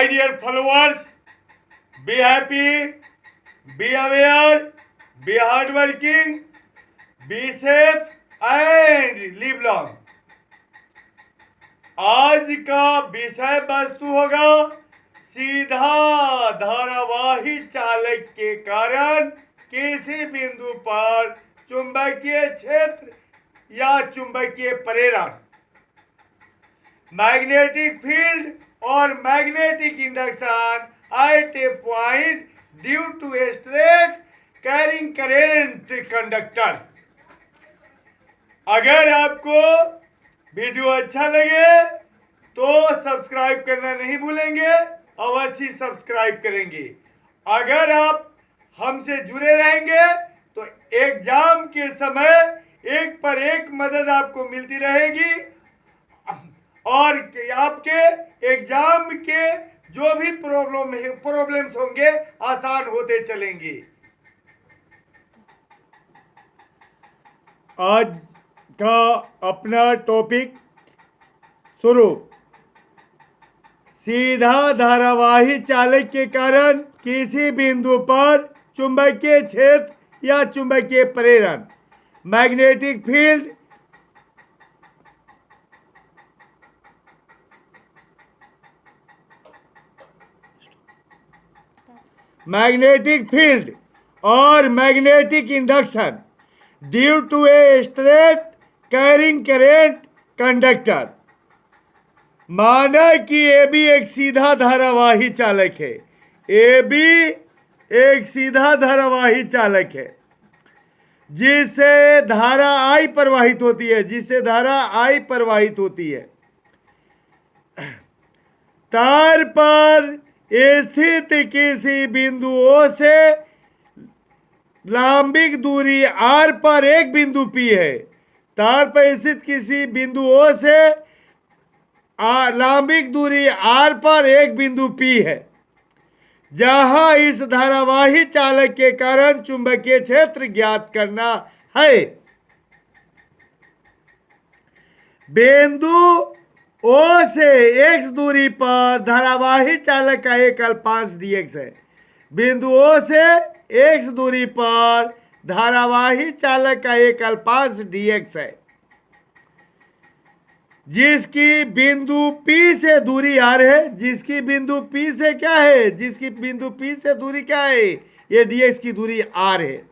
Dear followers, be happy, be aware, be hardworking, be safe and live long. आज का विषय वस्तु होगा सीधा धारावाही चालक के कारण किसी बिंदु पर चुंबकीय क्षेत्र या चुंबकीय प्रेरण, मैग्नेटिक फील्ड और magnetic induction at a point due to a straight carrying current conductor. अगर आपको वीडियो अच्छा लगे तो सब्सक्राइब करना नहीं भूलेंगे, अवश्य सब्सक्राइब करेंगे। अगर आप हमसे जुड़े रहेंगे तो एग्जाम के समय एक पर एक मदद आपको मिलती रहेगी और आपके एग्जाम के जो भी प्रॉब्लम्स होंगे आसान होते चलेंगे। आज का अपना टॉपिक शुरू। सीधा धारावाही चालक के कारण किसी बिंदु पर चुंबकीय क्षेत्र या चुंबकीय प्रेरण, मैग्नेटिक फील्ड, और magnetic induction due to a straight carrying current conductor. माना कि ए बी एक सीधा धारावाही चालक है, ए बी एक सीधा धारावाही चालक है जिससे धारा I प्रवाहित होती है, तार पर स्थित किसी बिंदु O से लंबिक दूरी R पर एक बिंदु P है। तार पर स्थित किसी बिंदु O से लंबिक दूरी R पर एक बिंदु P है, जहां इस धारावाही चालक के कारण चुंबकीय क्षेत्र ज्ञात करना है। बिंदु O से x दूरी पर धारावाही चालक का एक अल्पांश dx है। बिंदु O से x दूरी पर धारावाही चालक का एक अल्पांश dx है, जिसकी बिंदु P से दूरी r है। जिसकी बिंदु P से क्या है? जिसकी बिंदु P से दूरी क्या है? ये dx की दूरी r है।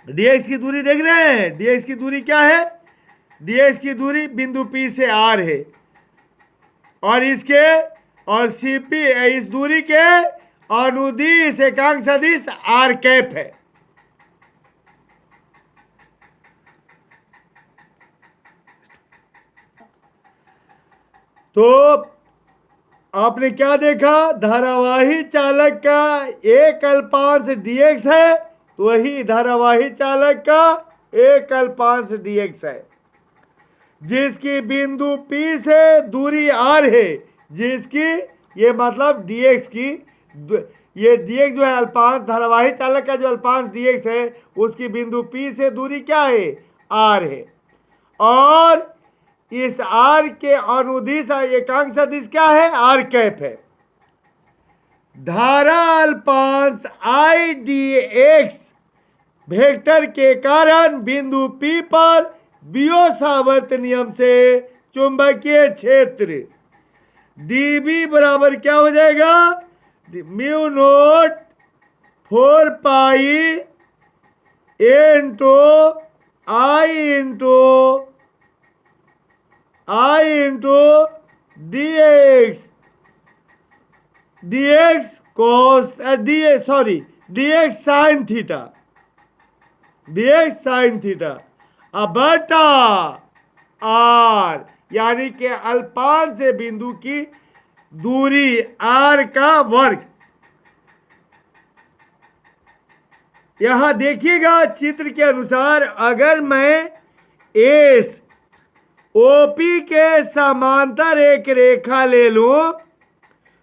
dx की दूरी देख रहे हैं? dx की दूरी क्या है? dx की दूरी बिंदु P से r है और CP इस दूरी के अनुदिश एकांक सदिश r कैप है। तो आपने क्या देखा? धारावाही चालक का एक अल्पांश dx है, तो वही धारावाही चालक का एक अल्पांश dx है, जिसकी बिंदु P से दूरी r है। जिसकी ये मतलब dx की ये dx जो है अल्पांश, धारावाही चालक का जो अल्पांश dx है उसकी बिंदु P से दूरी क्या है? r है। और इस r के अनुदिश एकांक सदिश क्या है? r कैप है। धारा अल्पांश I dx वेक्टर के कारण बिंदु P पर बियो-सावर्त नियम से चुंबकीय क्षेत्र dB बराबर क्या हो जाएगा? Mu naught 4 pi into I into dx cos dx sin theta बटा r, यानी कि अल्पांश से बिंदु की दूरी r का वर्ग। यहां देखिएगा चित्र के अनुसार, अगर मैं एस ओपी के समांतर एक रेखा ले लूं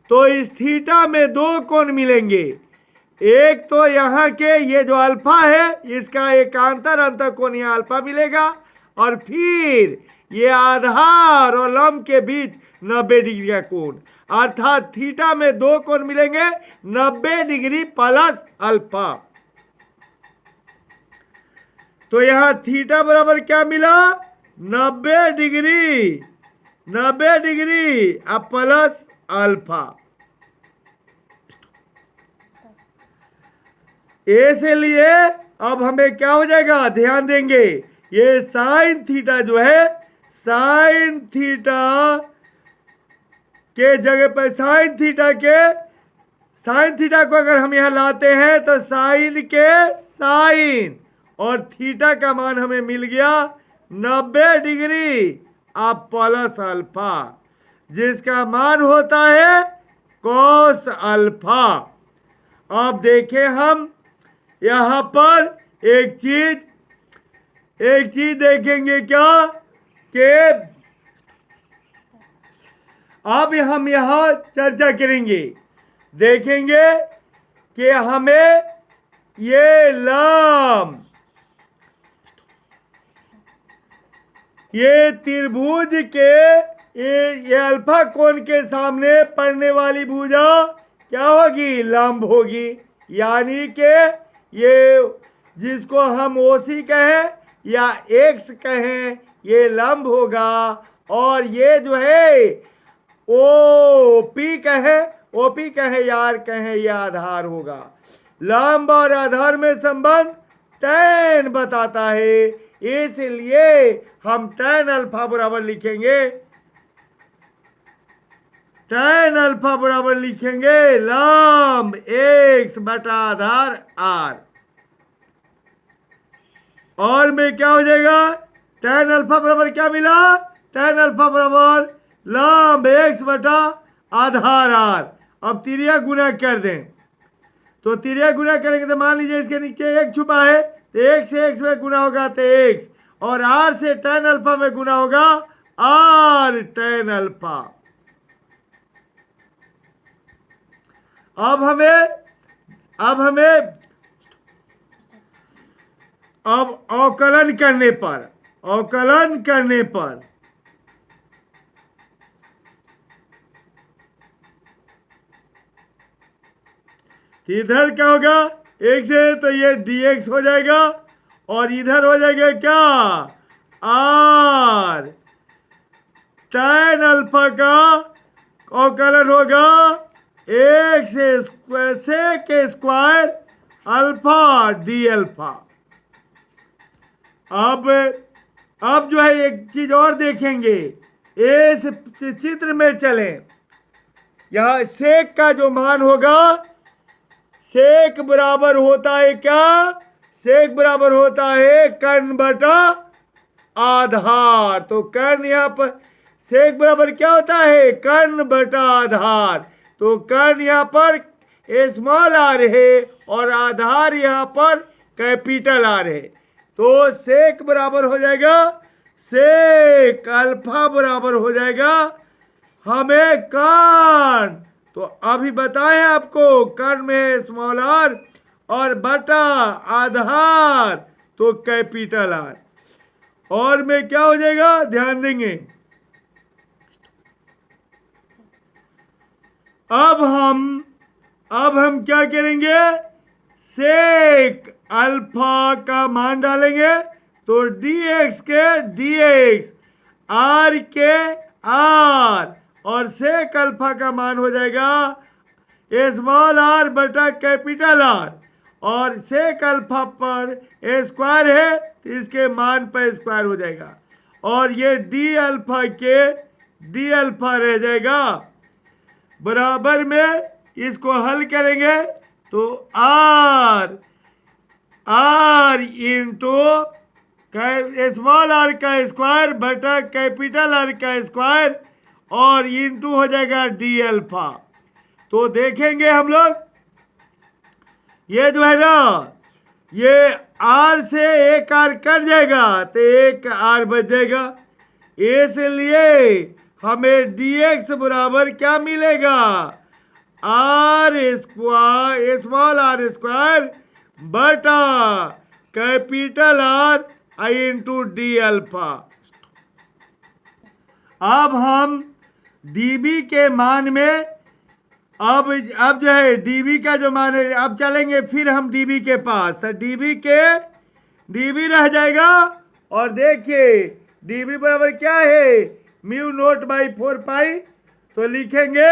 तो इस थीटा में दो कोण मिलेंगे। एक तो यहाँ के ये जो अल्फा है इसका एकांतर अंतःकोण यहाँ अल्फा मिलेगा, और फिर ये आधार और लंब के बीच 90 डिग्री का कोण, अर्थात थीटा में दो कोण मिलेंगे 90 डिग्री प्लस अल्फा। तो यहां थीटा बराबर क्या मिला? 90 डिग्री, 90 डिग्री अब प्लस अल्फा। इसलिए अब हमें क्या हो जाएगा, ध्यान देंगे, ये साइन थीटा जो है, साइन थीटा के जगह पर साइन थीटा को अगर हम यहां लाते हैं तो साइन के साइन और थीटा का मान हमें मिल गया 90 डिग्री अब प्लस अल्फा, जिसका मान होता है कॉस अल्फा। अब देखें हम यहां पर एक चीज देखेंगे क्या कि अब हम यहां चर्चा करेंगे, देखेंगे कि हमें ये लंब, ये त्रिभुज के ये अल्फा कोण के सामने पड़ने वाली भुजा क्या होगी, लंब होगी। यानी कि ये जिसको हम ओसी कहें या एक्स कहें, ये लंब होगा, और ये जो है ओपी कहें या आर कहें, ये आधार होगा। लंब और आधार में संबंध tan बताता है, इसलिए हम tan अल्फा बराबर लिखेंगे, tan अल्फा बराबर लिखेंगे लंब x बटा आधार r। और में क्या हो जाएगा, tan अल्फा बराबर क्या मिला, tan अल्फा बराबर लंब x बटा आधार r। अब तिरिया गुना कर दें, तो तिरिया गुना करेंगे तो मान लीजिए इसके नीचे एक छुपा है, तो एक से x में गुना होगा तो x, और r से tan अल्फा में गुना होगा r tan अल्फा। अब अवकलन करने पर इधर क्या होगा, एक से तो ये dx हो जाएगा, और इधर हो जाएगा क्या, r tan अल्फा का अवकलन होगा x sec square alpha D alpha. अब जो है एक चीज और देखेंगे, इस चित्र में चलें, यहां सेक का जो मान होगा, सेक बराबर होता है क्या, सेक बराबर होता है कर्ण बटा आधार। तो कर्ण यहां पर सेक बराबर क्या होता है, कर्ण बटा आधार। तो कर्ण यहां पर स्मॉल आर है और आधार यहां पर कैपिटल आर है, तो सेक बराबर हो जाएगा, सेक अल्फा बराबर हो जाएगा हमें कर्ण, तो अभी बताएं आपको, कर्ण में स्मॉल आर और बटा आधार तो कैपिटल आर, और में क्या हो जाएगा, ध्यान देंगे। अब हम क्या करेंगे, सेक अल्फा का मान डालेंगे, तो dx के dx, r के r, और सेक अल्फा का मान हो जाएगा स्मॉल आर बटा कैपिटल आर, और सेक अल्फा पर स्क्वायर है तो इसके मान पर स्क्वायर हो जाएगा, और ये डी अल्फा रह जाएगा। बराबर में इसको हल करेंगे तो r इंटू स्मॉल आर का स्क्वायर बटा कैपिटल आर का स्क्वायर, और इंटू हो जाएगा डी अल्फा। तो देखेंगे हम लोग, ये जो है ना, ये r से एक r कट जाएगा तो एक r बच जाएगा, इसलिए हमें dx बराबर क्या मिलेगा, r square small r square बटा capital R into d alpha. अब हम dB के मान में अब जो है dB का जो मान है, अब चलेंगे फिर हम dB के पास, तो dB रह जाएगा। और देखिए dB बराबर क्या है, म्यू नोट बाई 4 पाई, तो लिखेंगे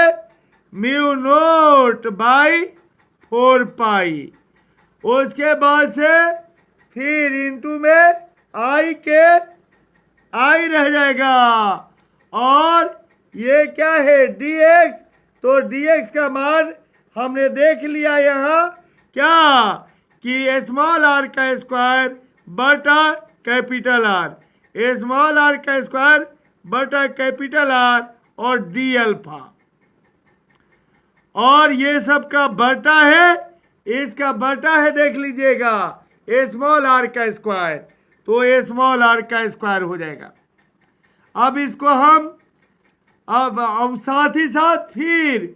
म्यू नोट बाई 4 पाई। उसके बाद से फिर इंटू में आई रह जाएगा। और ये क्या है dx, तो dx का मान हमने देख लिया यहाँ क्या कि स्मॉल r का स्क्वायर बटा कैपिटल R, स्मॉल r का स्क्वायर बटा कैपिटल R और डी अल्फा, और ये सब का बटा है, इसका बटा है देख लीजिएगा स्मॉल r का स्क्वायर, तो स्मॉल r का स्क्वायर हो जाएगा। अब इसको हम अब साथ ही साथ फिर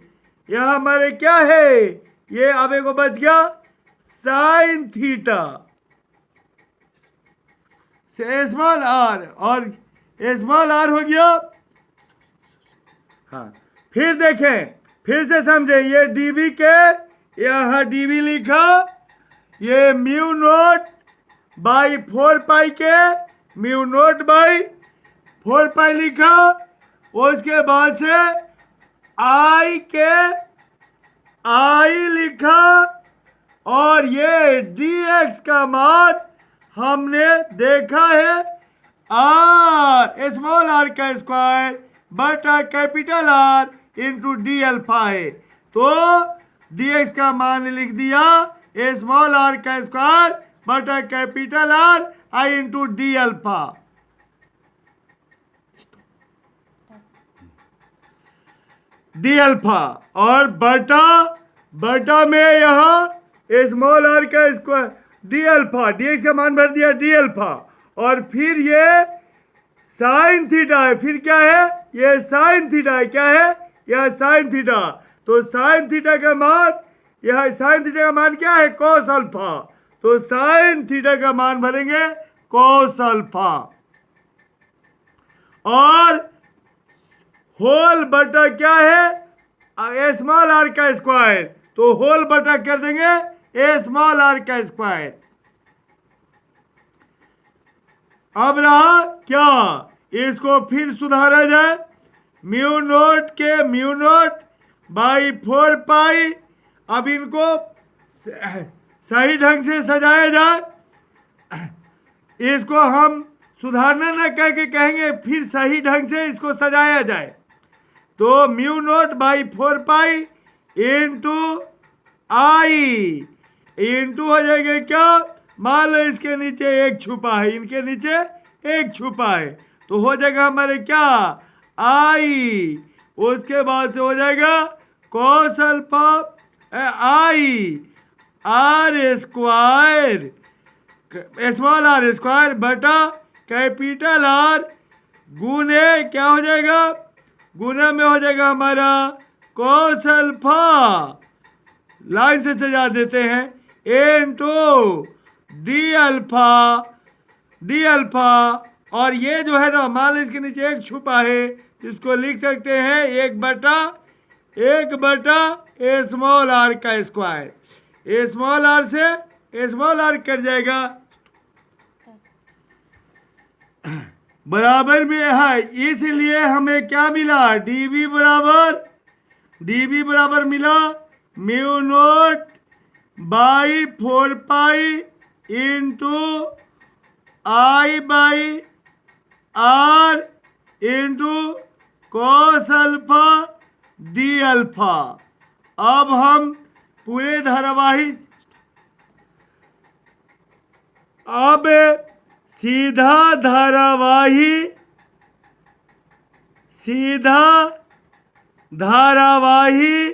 यह हमारे क्या है, ये अब एक बच गया साइन थीटा स्मॉल r, और स्मॉल r हो गया। हाँ फिर देखें, फिर से समझे, ये dB के यहाँ dB लिखा, ये म्यू नोट बाई 4 पाई के म्यू नोट बाई 4 पाई लिखा। उसके बाद से आई लिखा, और ये dx का मान हमने देखा है स्मॉल r का स्क्वायर बटा capital R into d alpha है, तो dx का मान लिख दिया स्मॉल r का स्क्वायर बटा capital R I into d alpha. D alpha और बटा में यहाँ स्मॉल r का स्क्वायर डी अल्फा, dx का मान भर दिया डी अल्फा, और फिर ये साइन थीटा है, फिर क्या है, ये साइन थीटा है, क्या है, यह साइन थीटा, तो साइन थीटा का मान, यह साइन थीटा का मान क्या है, कॉस अल्फा, तो साइन थीटा का मान भरेंगे कॉस अल्फा, और होल बटा क्या है स्मॉल r का स्क्वायर, तो होल बटा कर देंगे स्मॉल r का स्क्वायर। अब रहा क्या, इसको फिर सुधारा जाए, म्यू नोट के म्यू नोट बाई 4 पाई, अब इनको सही ढंग से सजाया जाए, इसको हम सुधारना न कह के कहेंगे फिर सही ढंग से इसको सजाया जाए, तो mu naught by 4 pi into I into हो जाएगा क्या, मान लो इसके नीचे एक छुपा है, इनके नीचे एक छुपा है, तो हो जाएगा हमारे क्या आई, उसके बाद से हो जाएगा cos alpha I R square small r square बटा कैपिटल R गुने क्या हो जाएगा, गुना में हो जाएगा हमारा कॉस अल्फा, लाइन से सजा देते हैं, इंटू डी अल्फा, और ये जो है ना मान लो इसके नीचे एक छुपा है, इसको लिख सकते हैं एक बटा स्मॉल r का स्क्वायर, स्मॉल r से स्मॉल r कट जाएगा, बराबर में है, इसलिए हमें क्या मिला, dB बराबर मिला mu naught by 4 pi into I by R into cos alpha D alpha. अब हम पूरे धारावाहिक, अब सीधा धारावाही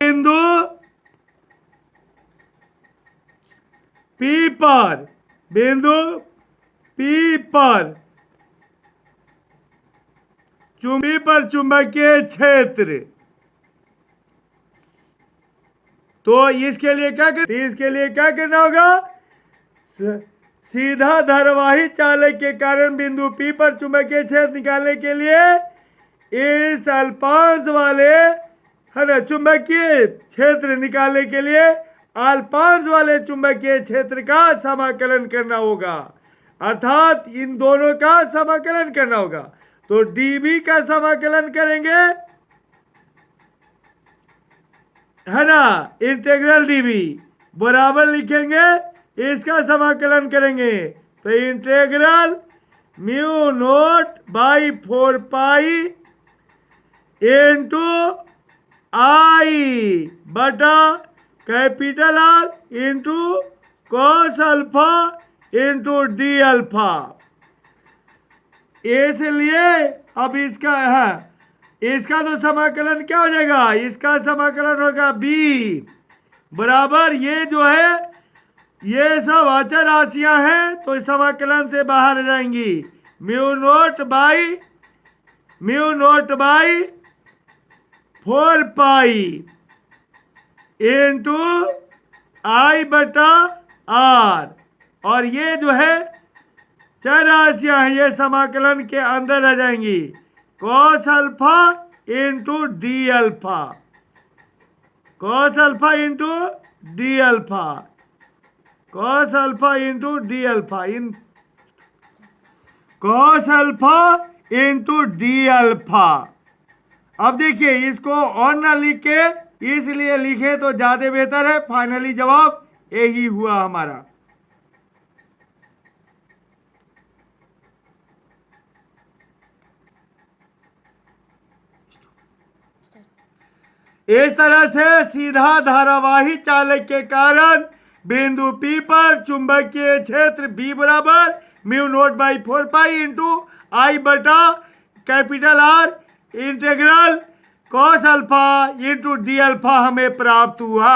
बिंदु P पर चुंबकीय क्षेत्र, तो इसके लिए क्या करना होगा, सीधा धारावाही चालक के कारण बिंदु P पर चुंबकीय क्षेत्र निकालने के लिए इस अल्पांश वाले है ना चुंबकीय क्षेत्र निकालने के लिए अल्पांश वाले चुंबकीय क्षेत्र का समाकलन करना होगा, अर्थात इन दोनों का समाकलन करना होगा। तो dv का समाकलन करेंगे है ना, इंटीग्रल dv बराबर लिखेंगे, इसका समाकलन करेंगे तो integral mu naught by 4 pi into I बटा capital R into cos alpha into d alpha. इसलिए अब इसका है, इसका तो समाकलन क्या हो जाएगा, इसका समाकलन होगा b बराबर, ये जो है ये सब अचर राशियां हैं तो इस समाकलन से बाहर आ जाएंगी, mu naught by 4 pi into I बटा आर, और ये जो है चर राशियां हैं ये समाकलन के अंदर आ जाएंगी, cos alpha into d alpha, cos alpha into d alpha, cos alpha into d alpha, इन cos alpha into d alpha. अब देखिए इसको और ना लिख के इसलिए लिखे तो ज्यादा बेहतर है, फाइनली जवाब यही हुआ हमारा। इस तरह से सीधा धारावाही चालक के कारण बिंदु P पर चुंबकीय क्षेत्र B बराबर mu naught by 4 pi into I बटा capital R integral cos alpha into d alpha हमें प्राप्त हुआ।